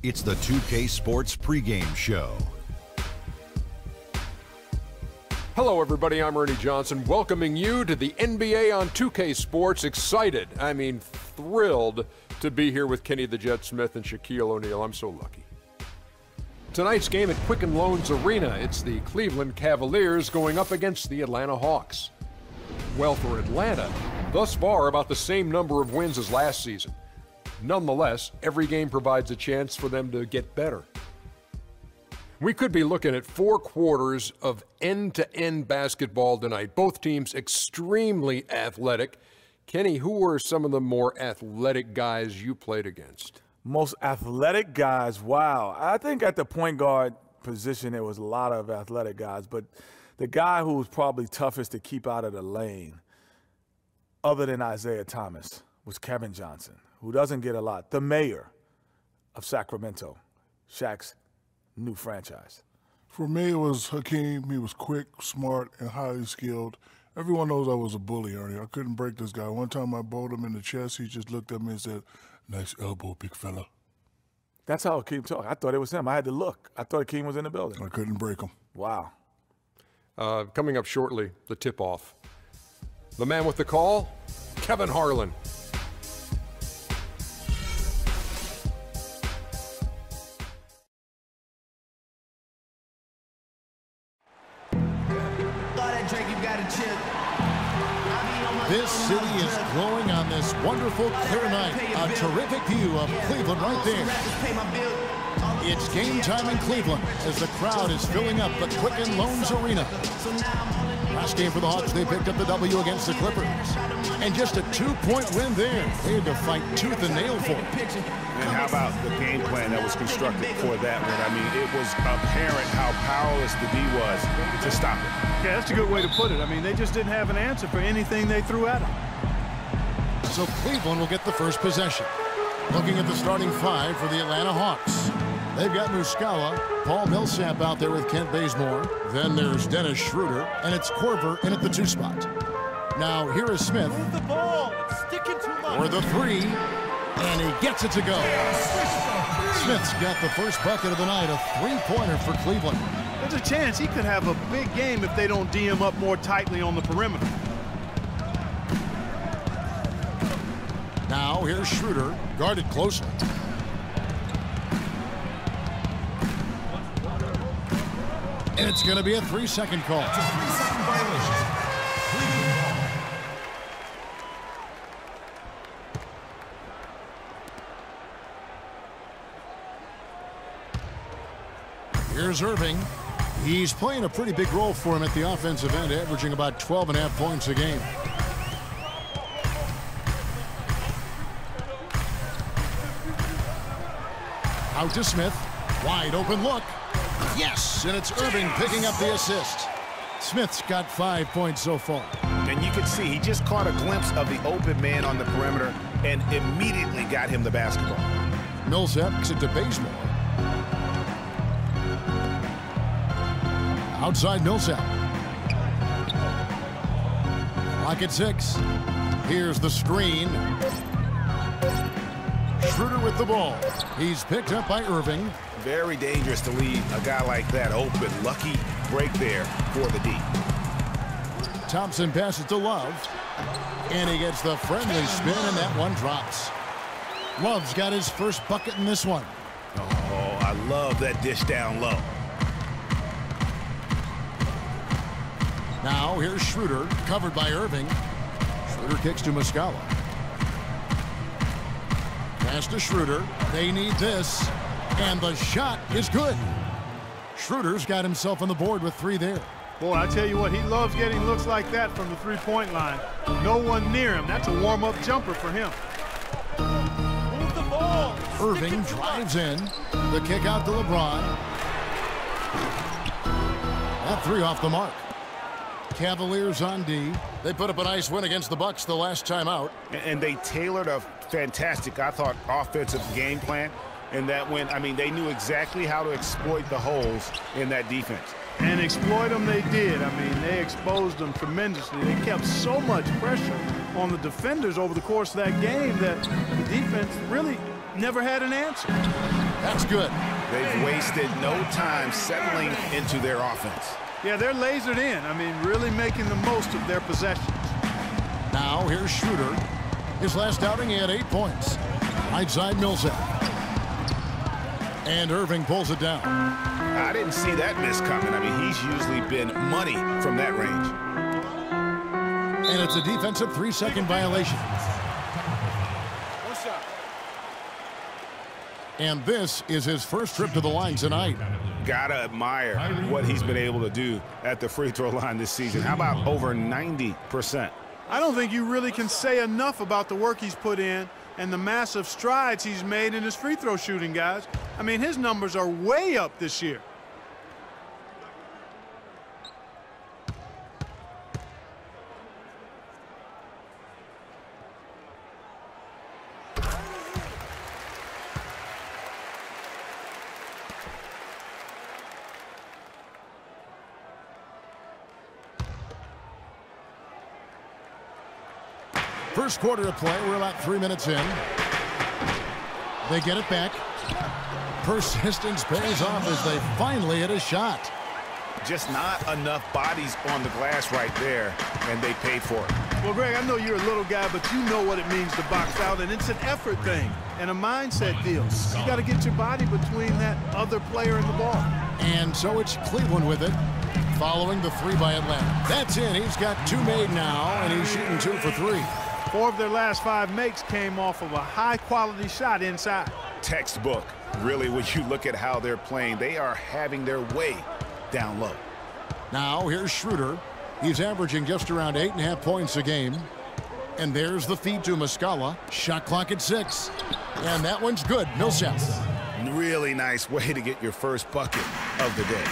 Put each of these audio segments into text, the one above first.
It's the 2K Sports pregame show. Hello, everybody. I'm Ernie Johnson, welcoming you to the NBA on 2K Sports. Excited, I mean thrilled to be here with Kenny the Jet Smith and Shaquille O'Neal. I'm so lucky. Tonight's game at Quicken Loans Arena, it's the Cleveland Cavaliers going up against the Atlanta Hawks. Well, for Atlanta, thus far about the same number of wins as last season. Nonetheless, every game provides a chance for them to get better. We could be looking at 4 quarters of end-to-end basketball tonight. Both teams extremely athletic. Kenny, who were some of the more athletic guys you played against? Most athletic guys, wow. I think at the point guard position there was a lot of athletic guys, but the guy who was probably toughest to keep out of the lane, other than Isaiah Thomas, was Kevin Johnson, who doesn't get a lot. The mayor of Sacramento, Shaq's new franchise. For me, it was Hakeem. He was quick, smart, and highly skilled. Everyone knows I was a bully, Ernie. I couldn't break this guy. One time I bowled him in the chest. He just looked at me and said, "Nice elbow, big fella." That's how Hakeem talked. I thought it was him. I had to look. I thought Hakeem was in the building. I couldn't break him. Wow. Coming up shortly, the tip-off. The man with the call, Kevin Harlan. This city is glowing on this wonderful, clear night. A terrific view of Cleveland right there. It's game time in Cleveland as the crowd is filling up the Quicken Loans Arena. Last game for the Hawks, they picked up the W against the Clippers. And just a 2-point win there. They had to fight tooth and nail for it. And how about the game plan that was constructed for that one? I mean, it was apparent how powerless the D was to stop it. Yeah, that's a good way to put it. I mean, they just didn't have an answer for anything they threw at them. So Cleveland will get the first possession. Looking at the starting 5 for the Atlanta Hawks. They've got Muscala, Paul Millsap out there with Kent Bazemore. Then there's Dennis Schroeder, and it's Korver in at the 2 spot. Now here is Smith. Move the ball. It's sticking too much. For the 3, and he gets it to go. Smith's got the first bucket of the night, a 3-pointer for Cleveland. There's a chance he could have a big game if they don't D him up more tightly on the perimeter. Now here's Schroeder, guarded closely. And it's going to be a 3-second call. It's a 3-second violation. Here's Irving. He's playing a pretty big role for him at the offensive end, averaging about 12.5 points a game. Out to Smith. Wide open look. Yes, and it's Irving picking up the assist. Smith's got 5 points so far. And you can see he just caught a glimpse of the open man on the perimeter and immediately got him the basketball. Millsap kicks it to Bazemore. Outside Millsap. Clock at 6. Here's the screen. Schroeder with the ball. He's picked up by Irving. Very dangerous to leave a guy like that open. Lucky break there for the D. Thompson passes to Love. And he gets the friendly spin, and that one drops. Love's got his first bucket in this one. Oh, I love that dish down low. Now here's Schroeder, covered by Irving. Schroeder kicks to Muscala. Pass to Schroeder. They need this. And the shot is good. Schroeder's got himself on the board with 3 there. Boy, I tell you what, he loves getting looks like that from the 3-point line. No one near him. That's a warm-up jumper for him. Move the ball. Irving drives in. The kick out to LeBron. That 3 off the mark. Cavaliers on D. They put up a nice win against the Bucks the last time out. And they tailored a fantastic, I thought, offensive game plan. And that win, I mean, they knew exactly how to exploit the holes in that defense. And exploit them they did. I mean, they exposed them tremendously. They kept so much pressure on the defenders over the course of that game that the defense really never had an answer. That's good. They've wasted no time settling into their offense. Yeah, they're lasered in. I mean, really making the most of their possessions. Now here's Schroeder. His last outing, he had 8 points. Right side, Millsap. And Irving pulls it down. I didn't see that miss coming. I mean, he's usually been money from that range. And it's a defensive 3-second violation. And this is his first trip to the line tonight. Gotta admire what he's been able to do at the free throw line this season. How about over 90%? I don't think you really can say enough about the work he's put in and the massive strides he's made in his free throw shooting, guys. I mean, his numbers are way up this year. First quarter of play, we're about 3 minutes in. They get it back. Persistence pays off as they finally hit a shot. Just not enough bodies on the glass right there, and they paid for it. Well, Greg, I know you're a little guy, but you know what it means to box out, and it's an effort thing and a mindset deal. You got to get your body between that other player and the ball. And so it's Cleveland with it, following the 3 by Atlanta. That's in. He's got 2 made now, and he's shooting 2 for 3. 4 of their last 5 makes came off of a high-quality shot inside. Textbook. Really, when you look at how they're playing, they are having their way down low. Now here's Schroeder. He's averaging just around 8.5 points a game. And there's the feed to Muscala. Shot clock at 6. And that one's good. Millsap. Really nice way to get your first bucket of the day.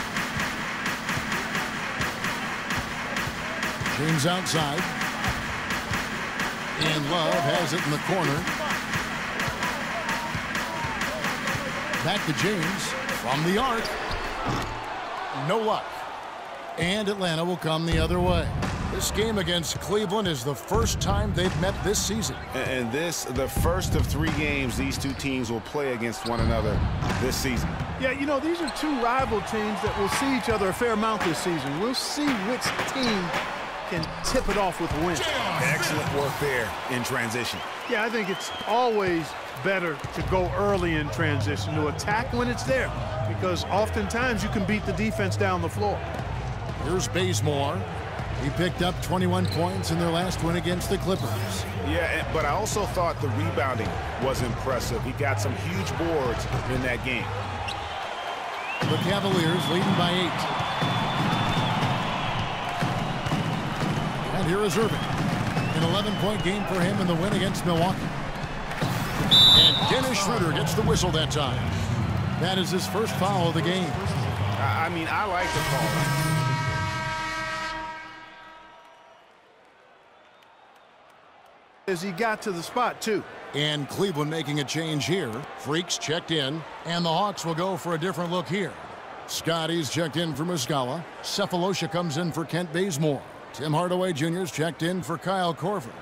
James outside. And Love has it in the corner. Back to James from the arc. No luck. And Atlanta will come the other way. This game against Cleveland is the first time they've met this season. And this, the first of 3 games these 2 teams will play against one another this season. Yeah, you know, these are 2 rival teams that will see each other a fair amount this season. We'll see which team can tip it off with a win. Excellent work there in transition. Yeah, I think it's always better to go early in transition, to attack when it's there, because oftentimes you can beat the defense down the floor. Here's Bazemore. He picked up 21 points in their last win against the Clippers. Yeah, but I also thought the rebounding was impressive. He got some huge boards in that game. The Cavaliers leading by 8. And here is Irving. An 11-point game for him in the win against Milwaukee. And Dennis Schroeder gets the whistle that time. That is his first foul of the game. I mean, I like the call. As he got to the spot, too. And Cleveland making a change here. Freaks checked in, and the Hawks will go for a different look here. Scotty's checked in for Muscala. Cephalosha comes in for Kent Bazemore. Tim Hardaway Jr.'s checked in for Kyle Korver.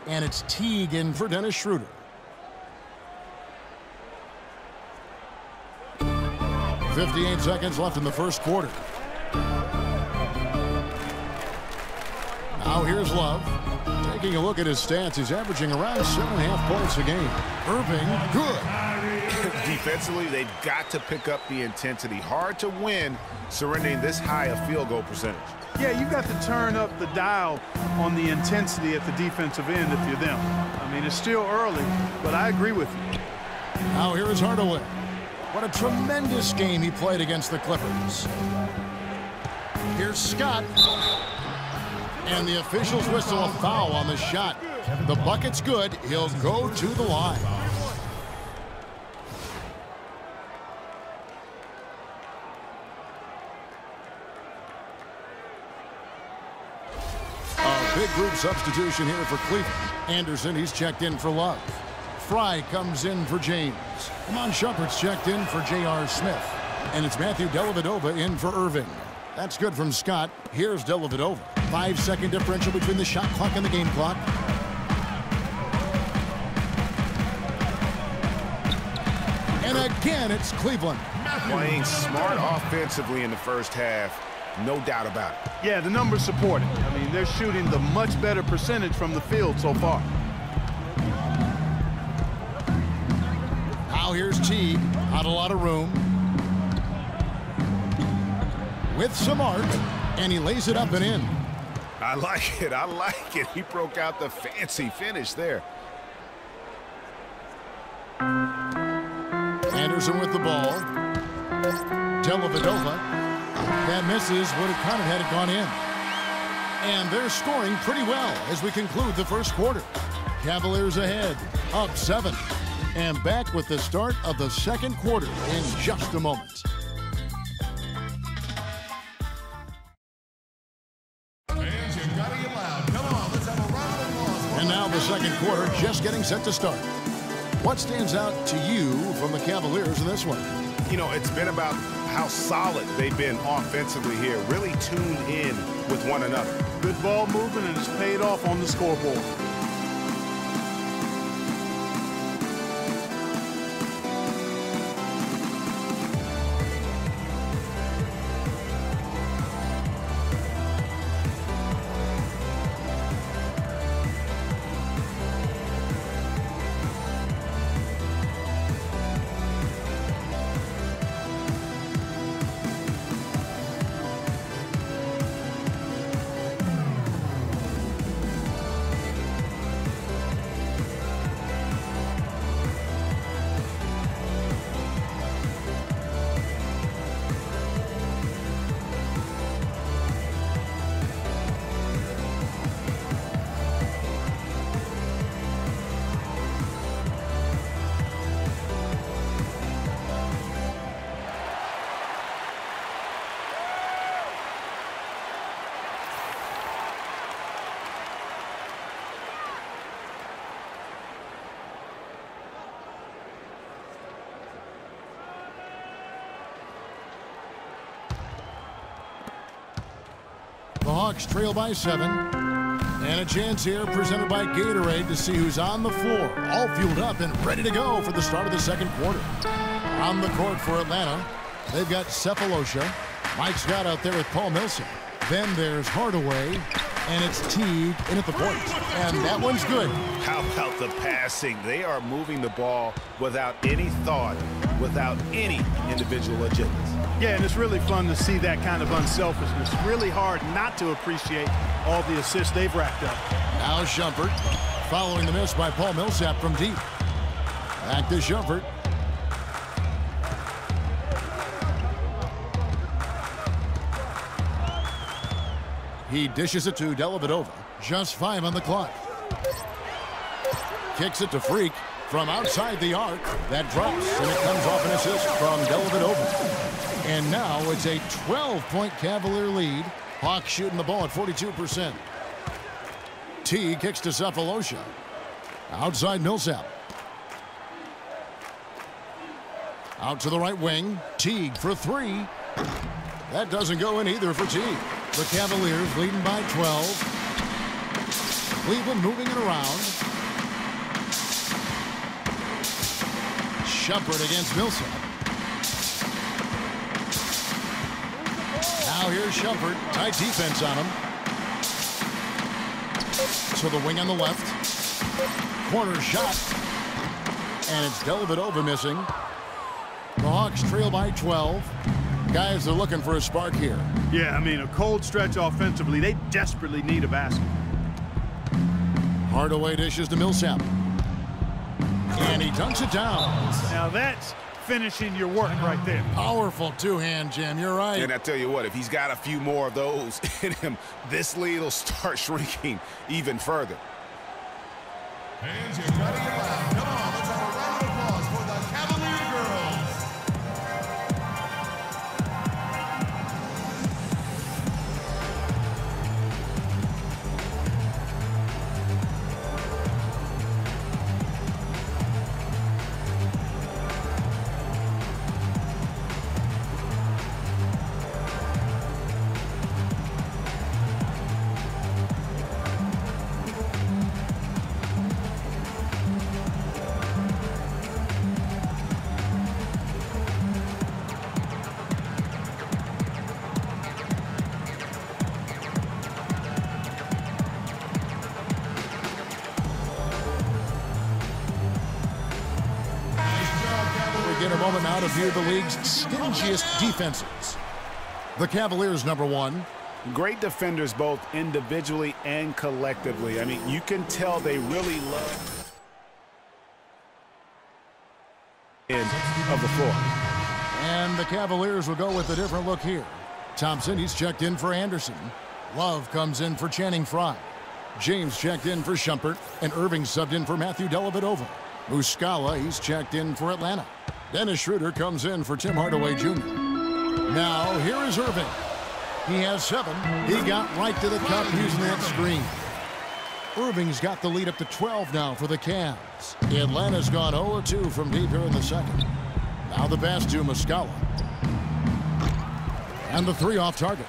And it's Teague in for Dennis Schroeder. .58 seconds left in the first quarter. Now here's Love. Taking a look at his stats, he's averaging around 7.5 points a game. Irving, good. Defensively, they've got to pick up the intensity. Hard to win surrendering this high a field goal percentage. Yeah, you've got to turn up the dial on the intensity at the defensive end if you're them. I mean, it's still early, but I agree with you. Now here is Hardaway. What a tremendous game he played against the Clippers. Here's Scott. And the officials whistle a foul on the shot. The bucket's good. He'll go to the line. A big group substitution here for Cleveland. Anderson, he's checked in for Love. Fry comes in for James. Amon Shumpert's checked in for J.R. Smith. And it's Matthew Dellavedova in for Irving. That's good from Scott. Here's Dellavedova. 5-second differential between the shot clock and the game clock. And again, it's Cleveland. Playing smart offensively in the first half, no doubt about it. Yeah, the numbers support it. I mean, they're shooting the much better percentage from the field so far. Now here's Teague. Not a lot of room. With some art, and he lays it up and in. I like it. I like it. He broke out the fancy finish there. Anderson with the ball. Dellavedova. That misses. Would have counted had it gone in. And they're scoring pretty well as we conclude the first quarter. Cavaliers ahead, up 7. And back with the start of the second quarter in just a moment. And now the second quarter just getting set to start. What stands out to you from the Cavaliers in this one? You know, it's been about how solid they've been offensively here, really tuned in with one another. Good ball movement, and it's paid off on the scoreboard. The Hawks trail by 7. And a chance here presented by Gatorade to see who's on the floor. All fueled up and ready to go for the start of the second quarter. On the court for Atlanta, they've got Cephalosha. Mike Scott out there with Paul Millsap. Then there's Hardaway. And it's Teague in at the point. And that one's good. How about the passing? They are moving the ball without any thought, without any individual agendas. Yeah, and it's really fun to see that kind of unselfishness. Really hard not to appreciate all the assists they've racked up. Now Shumpert, following the miss by Paul Millsap from deep. Back to Shumpert. He dishes it to Dellavedova. Just 5 on the clock. Kicks it to Freak from outside the arc. That drops, and it comes off an assist from Dellavedova. And now it's a 12-point Cavalier lead. Hawks shooting the ball at 42%. T kicks to Cephalosha. Outside Millsap. Out to the right wing. Teague for 3. That doesn't go in either for Teague. The Cavaliers leading by 12. Cleveland moving it around. Shumpert against Millsap. Now here's Shumpert. Tight defense on him. To the wing on the left. Corner shot. And it's Dellavedova missing. The Hawks trail by 12. Guys are looking for a spark here. Yeah, I mean, a cold stretch offensively. They desperately need a basket. Hardaway dishes to Millsap. And he dunks it down. Now that's finishing your work right there. Powerful two-hand jam. You're right. And I tell you what, if he's got a few more of those in him, this lead will start shrinking even further. Hands, you gotta get loud. Come on, let's have a round of applause for the Cavalier girls. in a moment now to view the league's stingiest defenses. The Cavaliers, number 1. Great defenders both individually and collectively. I mean, you can tell they really love end of the floor. And the Cavaliers will go with a different look here. Thompson, he's checked in for Anderson. Love comes in for Channing Frye. James checked in for Shumpert, and Irving subbed in for Matthew Dellavedova. Muscala, he's checked in for Atlanta. Dennis Schroeder comes in for Tim Hardaway Jr. Now, here is Irving. He has 7. He got right to the cup using that screen. Irving's got the lead up to 12 now for the Cavs. Atlanta's gone 0-2 from deep here in the second. Now the pass to Muscala. And the 3 off target.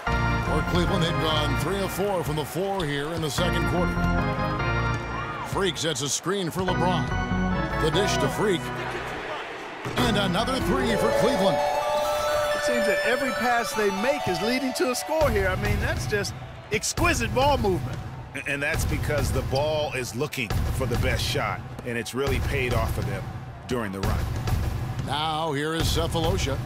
For Cleveland, they've gone 3 of 4 from the floor here in the second quarter. Freak sets a screen for LeBron. The dish to Freak. And another 3 for Cleveland. It seems that every pass they make is leading to a score here. I mean, that's just exquisite ball movement. And that's because the ball is looking for the best shot, and it's really paid off for them during the run. Now here is Cephalosha.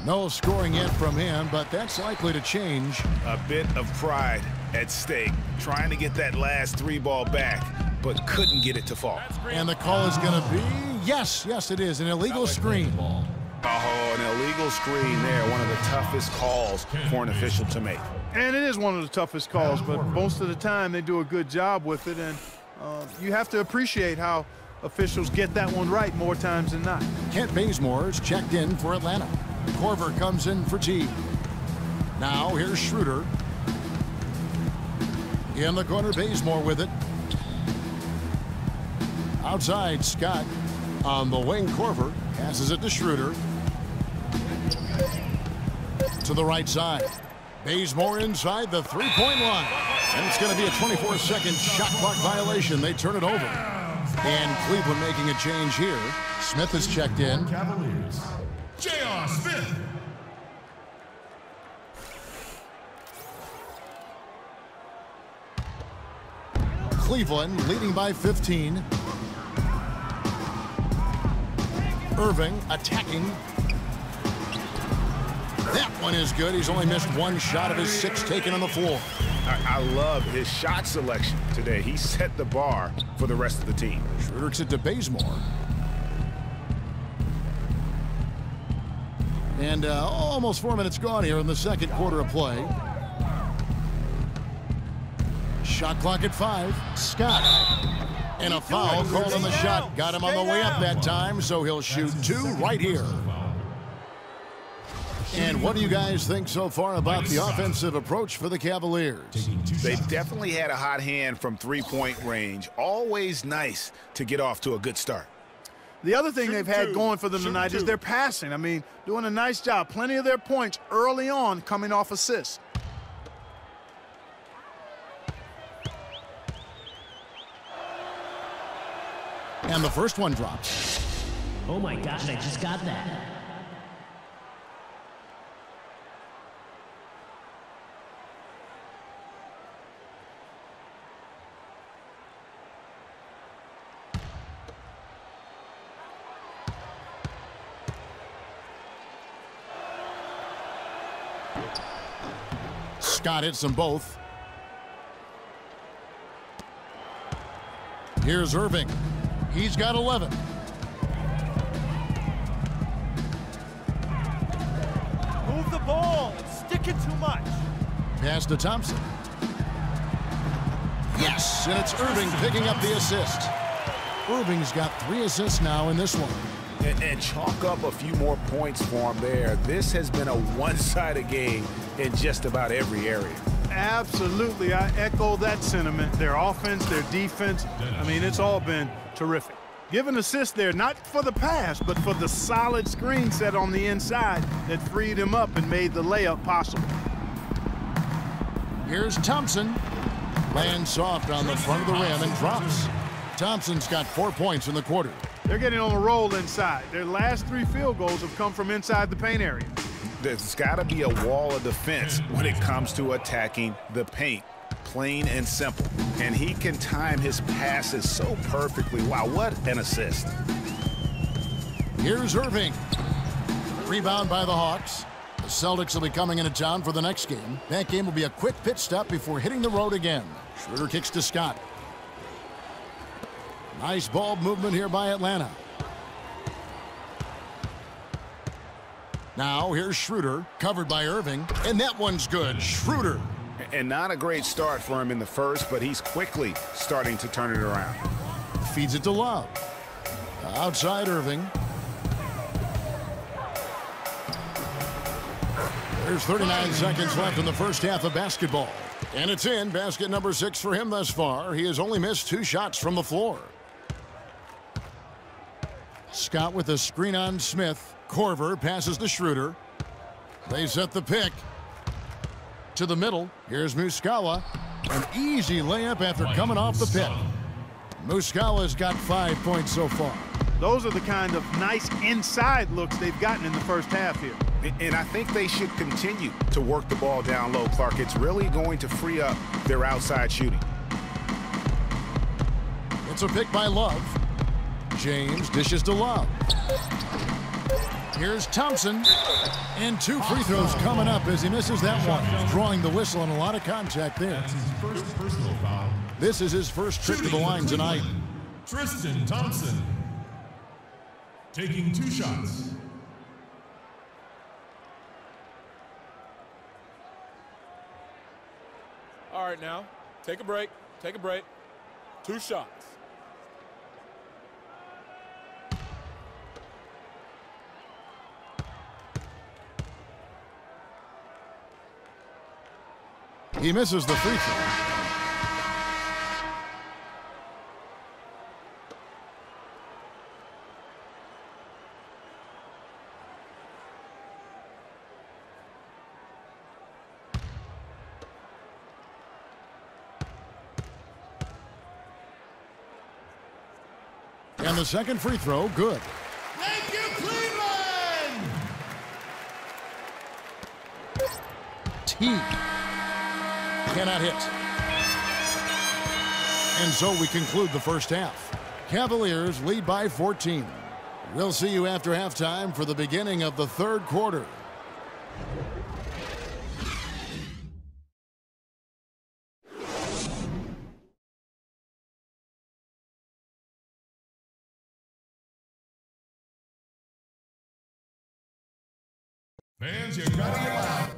No scoring yet from him, but that's likely to change. A bit of pride at stake, trying to get that last 3 ball back, but couldn't get it to fall. And the call is going to be, yes, it is, an illegal screen. Oh, an illegal screen there, one of the toughest calls for an official to make. And it is one of the toughest calls, but most of the time they do a good job with it, and you have to appreciate how officials get that one right more times than not. Kent Bazemore's checked in for Atlanta. Corver comes in for T. Now here's Schroeder. In the corner, Bazemore with it. Outside, Scott. On the wing, Corver passes it to Schroeder. To the right side. Bazemore inside the three-point line. And it's going to be a 24-second shot clock violation. They turn it over. And Cleveland making a change here. Smith is checked in. Cavaliers. J.R. Smith. Cleveland leading by 15. Irving attacking. That one is good. He's only missed 1 shot of his 6 taken on the floor. I love his shot selection today. He set the bar for the rest of the team. Schroeder gets it to Bazemore. And almost 4 minutes gone here in the second quarter of play. Shot clock at 5. Scott. And a foul called on the shot. Got him on the way up that time, so he'll shoot 2 right here. And what do you guys think so far about the offensive approach for the Cavaliers? They've definitely had a hot hand from three-point range. Always nice to get off to a good start. The other thing they've had going for them tonight is their passing. I mean, doing a nice job. Plenty of their points early on coming off assists. And the first one drops. Oh my gosh, I just got that. Scott hits them both. Here's Irving. He's got 11. Move the ball. Stick it too much. Pass to Thompson. Yes, and it's Irving picking up the assist. Irving's got 3 assists now in this one. And chalk up a few more points for him there. This has been a one-sided game in just about every area. Absolutely. I echo that sentiment. Their offense, their defense, I mean, it's all been terrific. Give an assist there, not for the pass, but for the solid screen set on the inside that freed him up and made the layup possible. Here's Thompson. Lands soft on the front of the rim and drops. Thompson's got 4 points in the quarter. They're getting on a roll inside. Their last 3 field goals have come from inside the paint area. There's got to be a wall of defense when it comes to attacking the paint. Plain and simple. And he can time his passes so perfectly. Wow, what an assist. Here's Irving. Rebound by the Hawks. The Celtics will be coming into town for the next game. That game will be a quick pit stop before hitting the road again. Schroeder kicks to Scott. Nice ball movement here by Atlanta. Now here's Schroeder, covered by Irving, and that one's good. Schroeder. And not a great start for him in the first, but he's quickly starting to turn it around. Feeds it to Love. Outside Irving. There's 39 seconds left in the first half of basketball. And it's in. Basket number 6 for him thus far. He has only missed 2 shots from the floor. Scott with a screen on Smith. Korver passes to Schroeder. They set the pick. To the middle. Here's Muscala. An easy layup after coming off the pick. Muscala's got 5 points so far. Those are the kind of nice inside looks they've gotten in the first half here. And I think they should continue to work the ball down low, Clark. It's really going to free up their outside shooting. It's a pick by Love. James dishes to Love. Here's Thompson. And 2 free throws coming up as he misses that one. Drawing the whistle and a lot of contact there. That's his first personal foul. This is his first trip to the line tonight. Tristan Thompson. Taking 2 shots. All right, now, take a break. Take a break. 2 shots. He misses the free throw. And the second free throw, good. Thank you, Cleveland! T. Cannot hit. And so we conclude the first half. Cavaliers lead by 14. We'll see you after halftime for the beginning of the third quarter. Fans, you gotta get loud.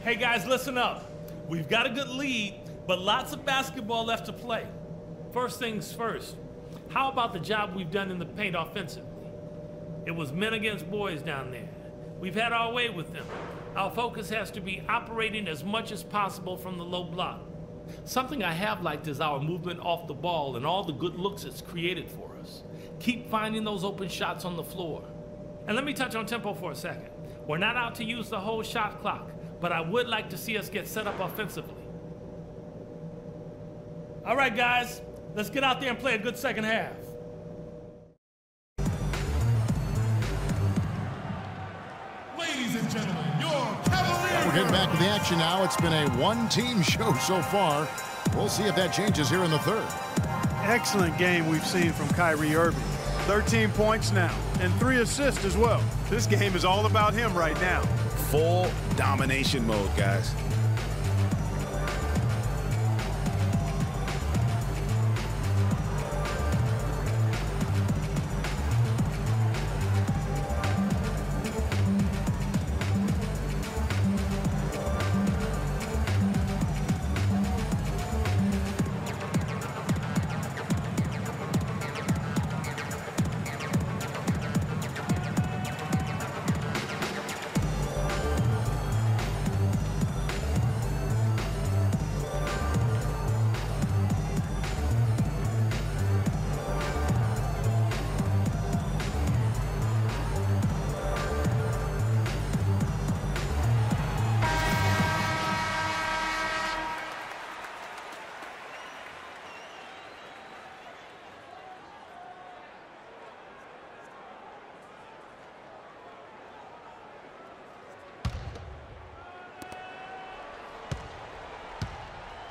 Hey guys, listen up. We've got a good lead, but lots of basketball left to play. First things first, how about the job we've done in the paint offensively? It was men against boys down there. We've had our way with them. Our focus has to be operating as much as possible from the low block. Something I have liked is our movement off the ball and all the good looks it's created for us. Keep finding those open shots on the floor. And let me touch on tempo for a second. We're not out to use the whole shot clock, but I would like to see us get set up offensively. All right, guys, let's get out there and play a good second half. Ladies and gentlemen, your Cavaliers. We're getting back to the action now. It's been a one-team show so far. We'll see if that changes here in the third. Excellent game we've seen from Kyrie Irving. 13 points now, and 3 assists as well. This game is all about him right now. Full domination mode, guys.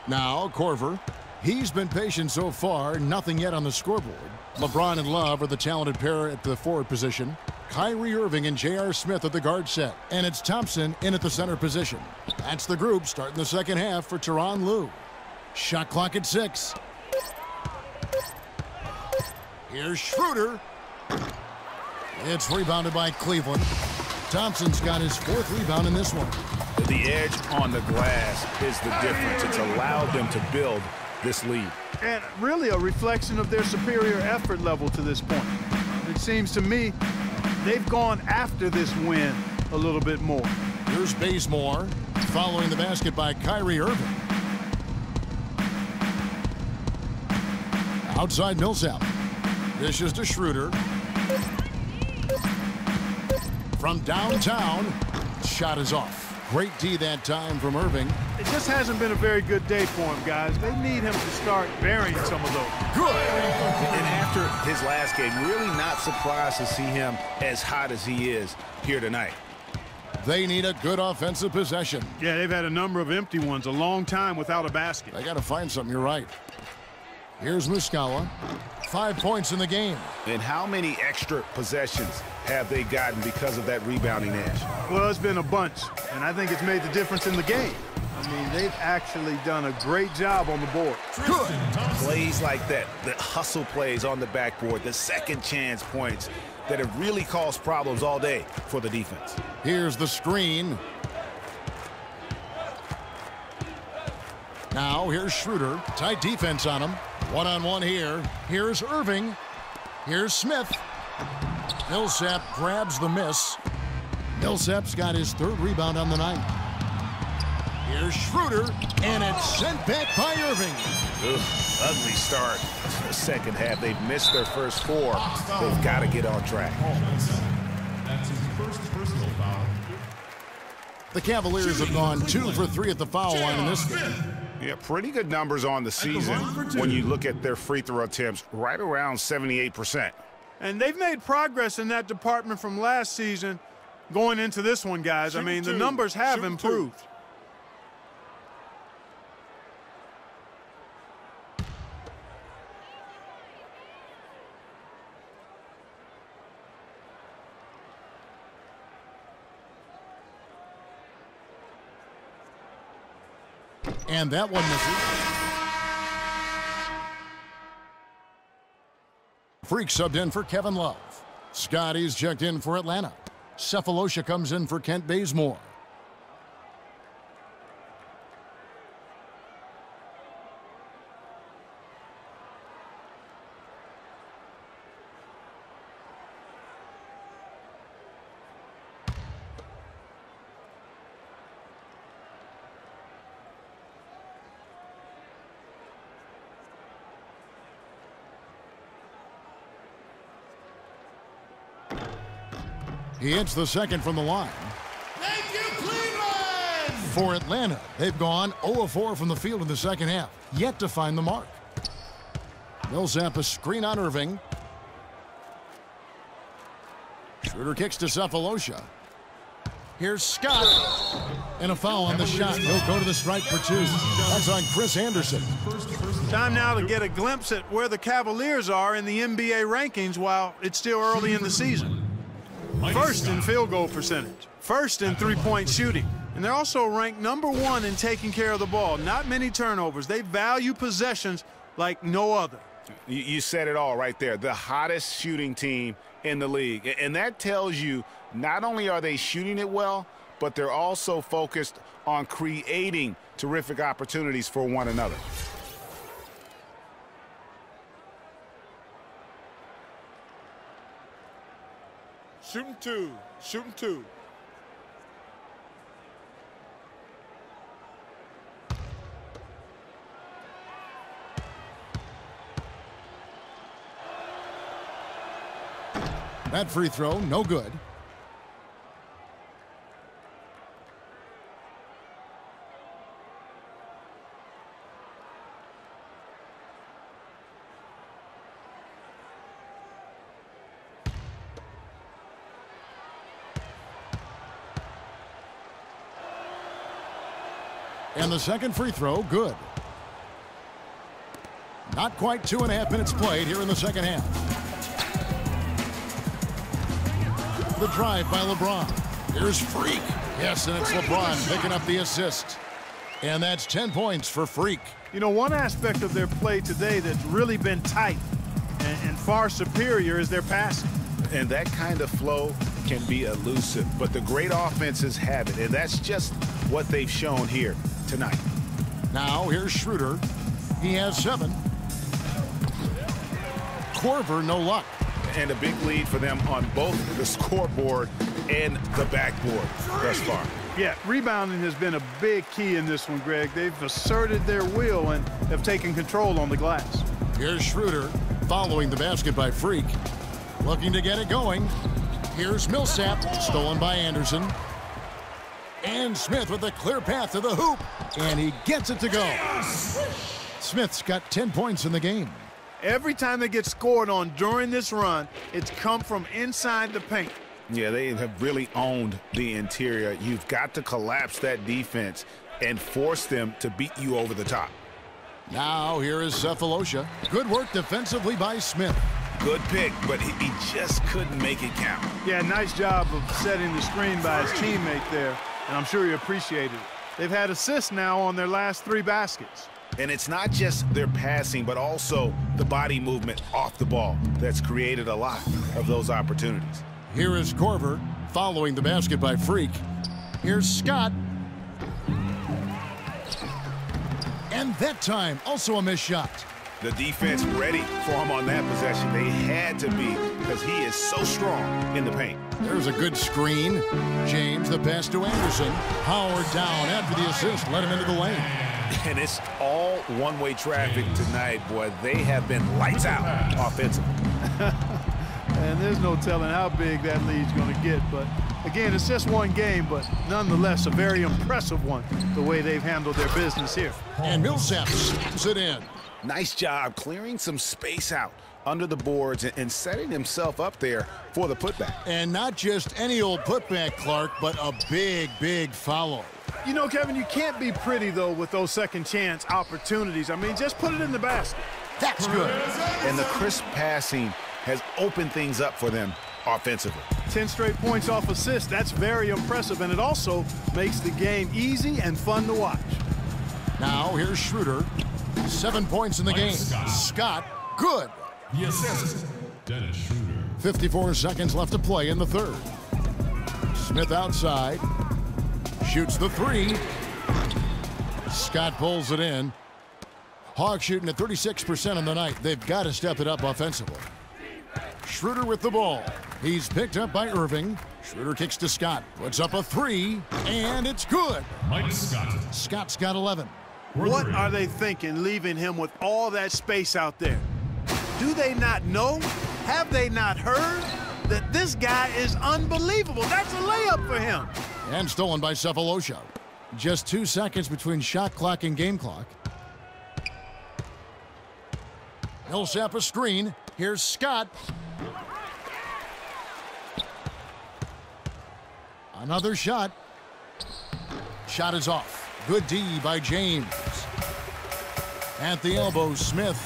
Now Corver. He's been patient so far, nothing yet on the scoreboard. LeBron and Love are the talented pair at the forward position. Kyrie Irving and J.R. Smith at the guard set. And it's Thompson in at the center position. That's the group starting the second half for Tyronn Lue. Shot clock at 6. Here's Schroeder. It's rebounded by Cleveland. Thompson's got his 4th rebound in this one. The edge on the glass is the difference. It's allowed them to build this lead. And really a reflection of their superior effort level to this point. It seems to me they've gone after this win a little bit more. Here's Bazemore following the basket by Kyrie Irving. Outside Millsap. Dishes to Schroeder. From downtown, shot is off. Great D that time from Irving. It just hasn't been a very good day for him, guys. They need him to start burying some of those. Good. And after his last game, really not surprised to see him as hot as he is here tonight. They need a good offensive possession. Yeah, they've had a number of empty ones, a long time without a basket. They got to find something, you're right. Here's Muscala. 5 points in the game. And how many extra possessions have they gotten because of that rebounding edge? Well, it's been a bunch, and I think it's made the difference in the game. I mean, they've actually done a great job on the board. Good. Plays like that, the hustle plays on the backboard, the second chance points that have really caused problems all day for the defense. Here's the screen. Now here's Schroeder. Tight defense on him. One-on-one here. Here's Irving. Here's Smith. Millsap grabs the miss. Millsap's got his 3rd rebound on the night. Here's Schroeder, and it's sent back by Irving. Ugly start to the second half. They've missed their first 4. They've got to get on track. That's his first personal foul. The Cavaliers have gone 2 for 3 at the foul line in this game. Yeah, pretty good numbers on the season when you look at their free throw attempts, right around 78%. And they've made progress in that department from last season going into this one, guys. I mean, the numbers have improved. And that one misses. Freak subbed in for Kevin Love. Scotty's checked in for Atlanta. Cephalosha comes in for Kent Bazemore. He hits the second from the line. Thank you, Cleveland! For Atlanta, they've gone 0 of 4 from the field in the second half, yet to find the mark. Millsap a screen on Irving. Schroeder kicks to Cephalosha. Here's Scott. And a foul on the shot. He'll go to the stripe for 2. That's on Chris Anderson. Time now to get a glimpse at where the Cavaliers are in the NBA rankings while it's still early in the season. First in field goal percentage, first in three-point shooting, and they're also ranked #1 in taking care of the ball. Not many turnovers. They value possessions like no other. You said it all right there. The hottest shooting team in the league. And that tells you not only are they shooting it well, but they're also focused on creating terrific opportunities for one another. Shooting 2, shooting 2. That free throw, no good. And the second free throw, good. Not quite 2.5 minutes played here in the second half. The drive by LeBron. Here's Freak. Yes, and it's LeBron picking up the assist. And that's 10 points for Freak. You know, one aspect of their play today that's really been tight and far superior is their passing. And that kind of flow can be elusive, but the great offenses have it, and that's just what they've shown here tonight. Now here's Schroeder. He has 7. Korver, no luck. And a big lead for them on both the scoreboard and the backboard thus far. Yeah, rebounding has been a big key in this one, Greg. They've asserted their will and have taken control on the glass. Here's Schroeder following the basket by Freak. Looking to get it going. Here's Millsap, stolen by Anderson. And Smith with a clear path to the hoop. And he gets it to go. Smith's got 10 points in the game. Every time they get scored on during this run, it's come from inside the paint. Yeah, they have really owned the interior. You've got to collapse that defense and force them to beat you over the top. Now here is Cephalosha. Good work defensively by Smith. Good pick, but he just couldn't make it count. Yeah, nice job of setting the screen by his teammate there, and I'm sure he appreciated it. They've had assists now on their last 3 baskets. And it's not just their passing, but also the body movement off the ball that's created a lot of those opportunities. Here is Korver following the basket by Freak. Here's Scott. And that time, also a missed shot. The defense ready for him on that possession. They had to be because he is so strong in the paint. There's a good screen. James, the pass to Anderson. Howard down after the assist. Let him into the lane. And it's all one-way traffic tonight, boy. They have been lights out offensively. And there's no telling how big that lead's going to get. But, again, it's just one game, but nonetheless a very impressive one, the way they've handled their business here. And Millsap slams it in. Nice job clearing some space out under the boards and setting himself up there for the putback. And not just any old putback, Clark, but a big, big follow. You know, Kevin, you can't be pretty, though, with those second chance opportunities. I mean, just put it in the basket. That's good. And the crisp passing has opened things up for them offensively. 10 straight points off assists. That's very impressive, and it also makes the game easy and fun to watch. Now here's Schroeder. 7 points in the game. Scott, good. The assist, Dennis Schroeder. 54 seconds left to play in the third. Smith outside. Shoots the 3. Scott pulls it in. Hawks shooting at 36% on the night. They've got to step it up offensively. Schroeder with the ball. He's picked up by Irving. Schroeder kicks to Scott. Puts up a 3, and it's good. Mike Scott. Scott's got 11. What are they thinking, leaving him with all that space out there? Do they not know? Have they not heard that this guy is unbelievable? That's a layup for him. And stolen by Cephalosha. Just 2 seconds between shot clock and game clock. Millsap a screen. Here's Scott. Another shot. Shot is off. Good D by James. At the elbow, Smith.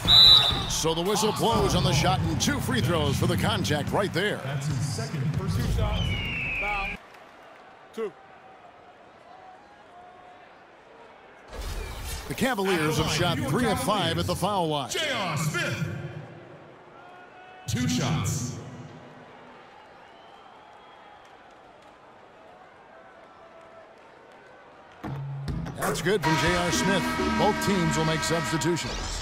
So the whistle blows on the shot and 2 free throws for the contact right there. That's his second personal shot. Foul. 2. The Cavaliers have shot 3 of 5 at the foul line. J.R. Smith. 2 shots. That's good from J.R. Smith. Both teams will make substitutions.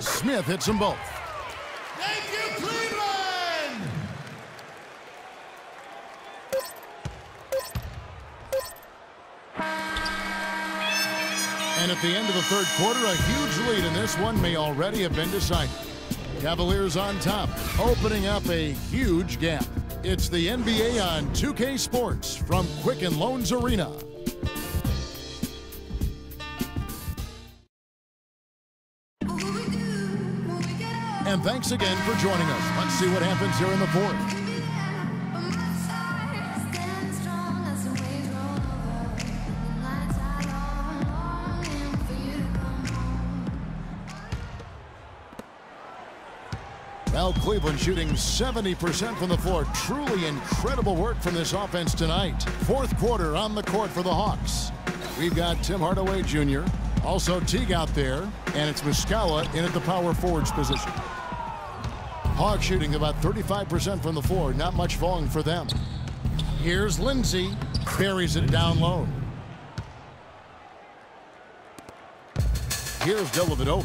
Smith hits them both. Thank you, Cleveland! And at the end of the third quarter, a huge lead in this one may already have been decided. Cavaliers on top, opening up a huge gap. It's the NBA on 2K Sports from Quicken Loans Arena. And thanks again for joining us. Let's see what happens here in the fourth. Well, Cleveland shooting 70% from the floor. Truly incredible work from this offense tonight. Fourth quarter on the court for the Hawks. We've got Tim Hardaway Jr., also Teague out there, and it's Muscala in at the power forwards position. Hawks shooting about 35% from the floor. Not much falling for them. Here's Lindsay. Buries it down low. Here's Dellavedova.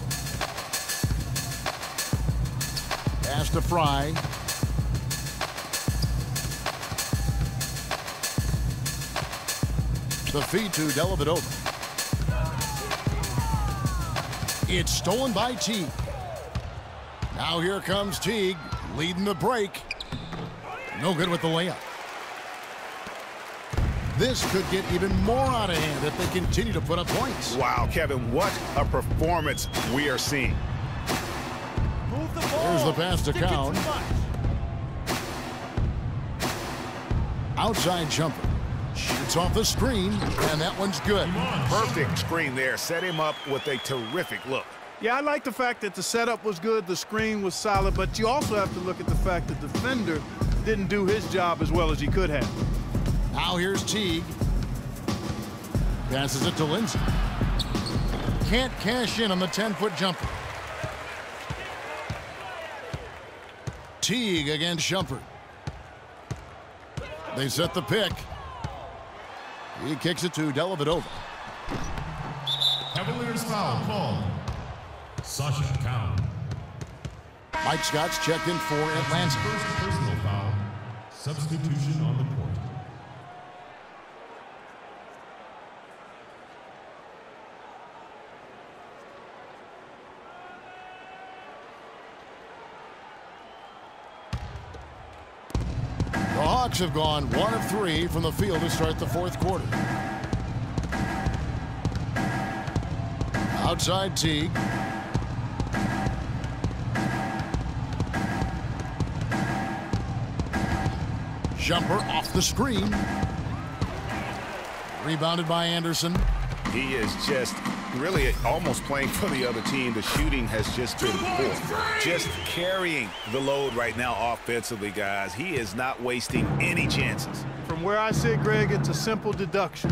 Pass to Fry. The feed to Dellavedova. It's stolen by Teague. Now here comes Teague, leading the break. No good with the layup. This could get even more out of hand if they continue to put up points. Wow, Kevin, what a performance we are seeing. There's the pass to Cowan. Outside jumper. Shoots off the screen, and that one's good. Perfect screen there. Set him up with a terrific look. Yeah, I like the fact that the setup was good, the screen was solid, but you also have to look at the fact that the defender didn't do his job as well as he could have. Now here's Teague. Passes it to Lindsay. Can't cash in on the 10-foot jumper. Teague against Shumpert. They set the pick. He kicks it to Dellavedova. Cavaliers foul called. Sasha Cowan. Mike Scott's checked in for Atlanta. First personal foul. Substitution on the court. The Hawks have gone 1 of 3 from the field to start the fourth quarter. Outside Teague. Jumper off the screen. Rebounded by Anderson. He is just really almost playing for the other team. The shooting has just been poor. Just carrying the load right now offensively, guys. He is not wasting any chances. From where I sit, Greg, it's a simple deduction.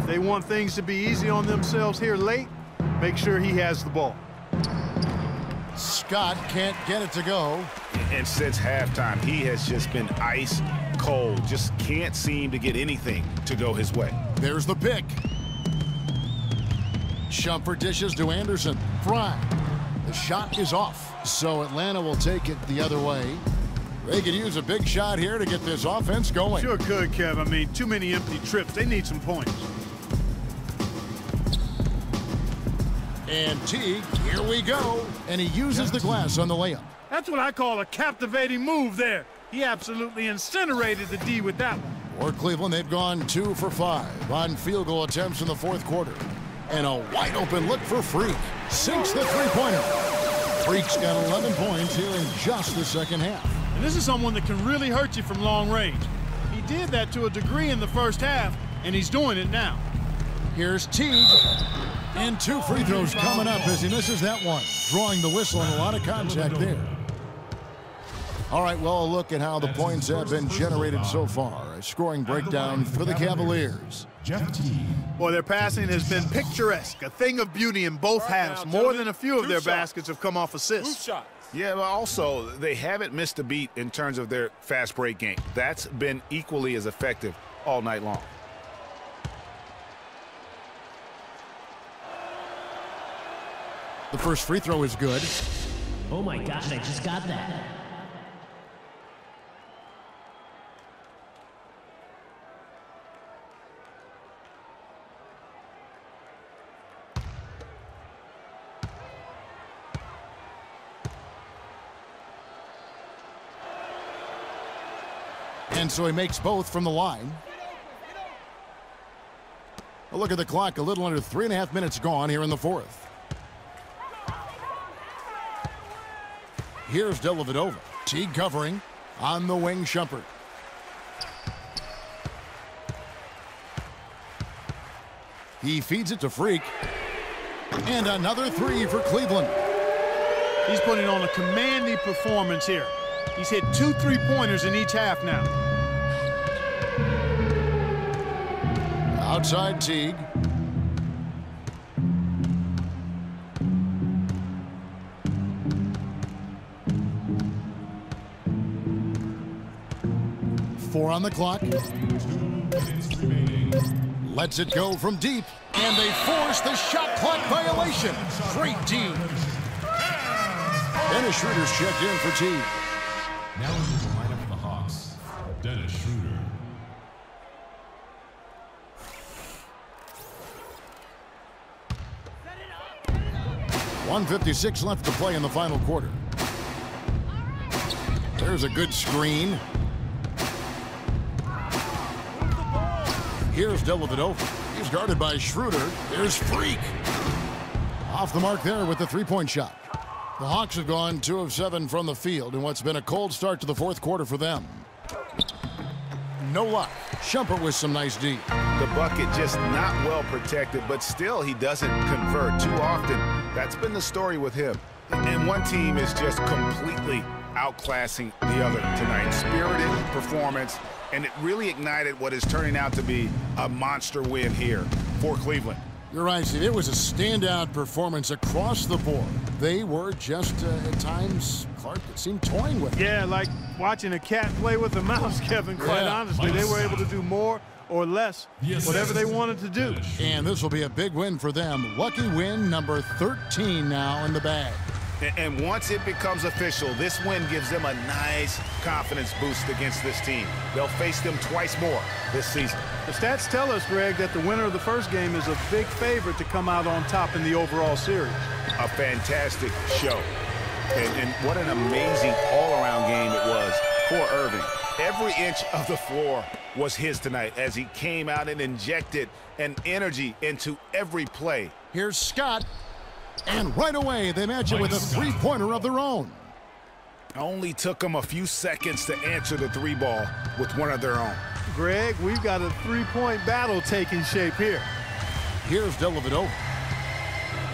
If they want things to be easy on themselves here late, make sure he has the ball. Scott can't get it to go. And since halftime, he has just been ice cold. Just can't seem to get anything to go his way. There's the pick. Shumpert dishes to Anderson. Fry. The shot is off, so Atlanta will take it the other way. They could use a big shot here to get this offense going. Sure could, Kev. I mean, too many empty trips. They need some points. And Teague, here we go. And he uses the glass on the layup. That's what I call a captivating move there. He absolutely incinerated the D with that one. For Cleveland, they've gone 2 for 5 on field goal attempts in the fourth quarter. And a wide open look for Freak. Sinks the three-pointer. Freak's got 11 points here in just the second half. And this is someone that can really hurt you from long range. He did that to a degree in the first half, and he's doing it now. Here's Teague. And 2 free throws coming up as he misses that one. Drawing the whistle and a lot of contact there. All right, well, a look at how the points have been generated so far. A scoring breakdown for the Cavaliers. Jeff Teague. Boy, their passing has been picturesque, a thing of beauty in both halves. More than a few of their baskets have come off assists. Yeah, but also, they haven't missed a beat in terms of their fast break game. That's been equally as effective all night long. The first free throw is good. Oh my gosh, I just got that. And so he makes both from the line. A look at the clock, a little under 3.5 minutes gone here in the fourth. Here's Dellavedova. Teague covering on the wing, Shumpert. He feeds it to Freak. And another three for Cleveland. He's putting on a commanding performance here. He's hit 2 3-pointers in each half now. Outside Teague. Four on the clock. Lets it go from deep. And they force the shot clock violation. Great D. Dennis Schroeder's checked in for Teague. Now into the lineup for the Hawks, Dennis Schroeder. .156 left to play in the final quarter. There's a good screen. Here's Dellavedova. He's guarded by Schroeder. There's Freak. Off the mark there with the three-point shot. The Hawks have gone 2 of 7 from the field in what's been a cold start to the fourth quarter for them. No luck. Shumpert with some nice D. The bucket just not well protected, but still he doesn't convert too often. That's been the story with him. And one team is just completely outclassing the other tonight. Spirited performance, and it really ignited what is turning out to be a monster win here for Cleveland. You're right, Steve. It was a standout performance across the board. They were just, at times, Clark, it seemed toying with it. Yeah, like watching a cat play with a mouse, Kevin, quite honestly. They were able to do more or less, whatever they wanted to do. And this will be a big win for them. Lucky win number 13 now in the bag. And once it becomes official, this win gives them a nice confidence boost against this team. They'll face them twice more this season. The stats tell us, Greg, that the winner of the first game is a big favorite to come out on top in the overall series. A fantastic show. And what an amazing all-around game it was for Irving. Every inch of the floor was his tonight as he came out and injected an energy into every play. Here's Scott. And right away, they match it with a three-pointer of their own. Only took them a few seconds to answer the three ball with one of their own. Greg, we've got a three-point battle taking shape here. Here's Dellavedova.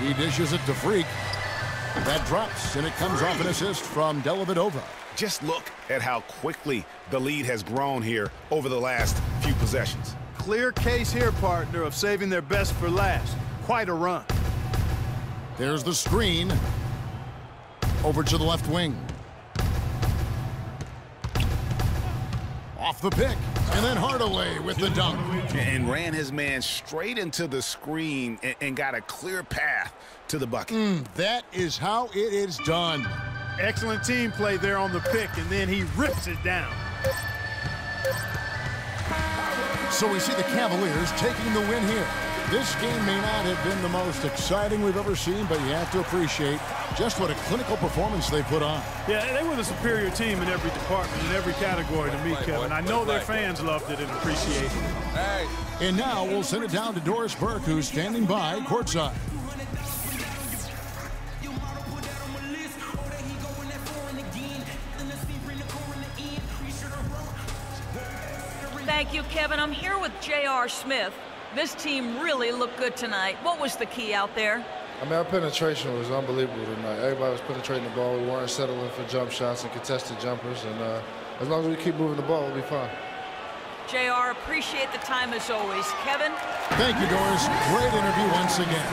He dishes it to Freak. That drops, and it comes off an assist from Dellavedova. Just look at how quickly the lead has grown here over the last few possessions. Clear case here, partner, of saving their best for last. Quite a run. There's the screen. Over to the left wing. Off the pick. And then Hardaway with the dunk. And ran his man straight into the screen and got a clear path to the bucket. That is how it is done. Excellent team play there on the pick, and then he rips it down. So we see the Cavaliers taking the win here. This game may not have been the most exciting we've ever seen, but you have to appreciate just what a clinical performance they put on. Yeah, they were the superior team in every department, in every category to me, Kevin. I know their fans loved it and appreciated it. And now we'll send it down to Doris Burke, who's standing by courtside. Thank you, Kevin. I'm here with J.R. Smith. This team really looked good tonight. What was the key out there? I mean, our penetration was unbelievable tonight. Everybody was penetrating the ball. We weren't settling for jump shots and contested jumpers. And as long as we keep moving the ball, we'll be fine. JR, appreciate the time as always. Kevin? Thank you, Doris. Great interview once again.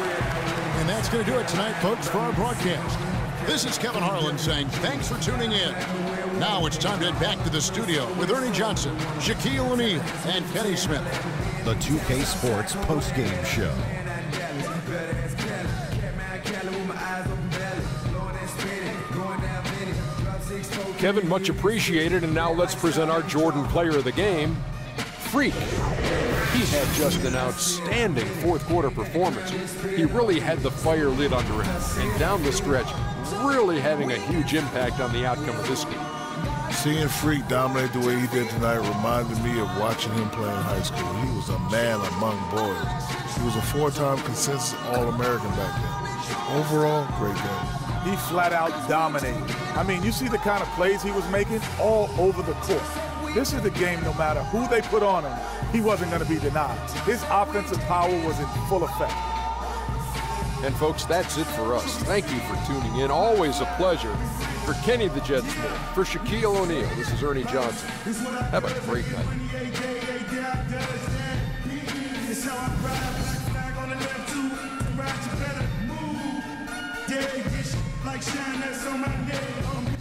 And that's going to do it tonight, folks, for our broadcast. This is Kevin Harlan saying thanks for tuning in. Now it's time to head back to the studio with Ernie Johnson, Shaquille O'Neal, and Kenny Smith. The 2K Sports postgame show. Kevin, much appreciated, and now let's present our Jordan player of the game, Freak. He had just an outstanding fourth quarter performance. He really had the fire lit under him, and down the stretch, really having a huge impact on the outcome of this game. Seeing Freak dominate the way he did tonight reminded me of watching him play in high school. He was a man among boys. He was a 4-time consensus All-American back then. Overall, great game. He flat out dominated. I mean, you see the kind of plays he was making all over the court. This is the game, no matter who they put on him, he wasn't going to be denied. His offensive power was in full effect. And folks, that's it for us. Thank you for tuning in. Always a pleasure. For Kenny the Jet Smith, for Shaquille O'Neal, this is Ernie Johnson. Have a great night. Like shine that's on my neck.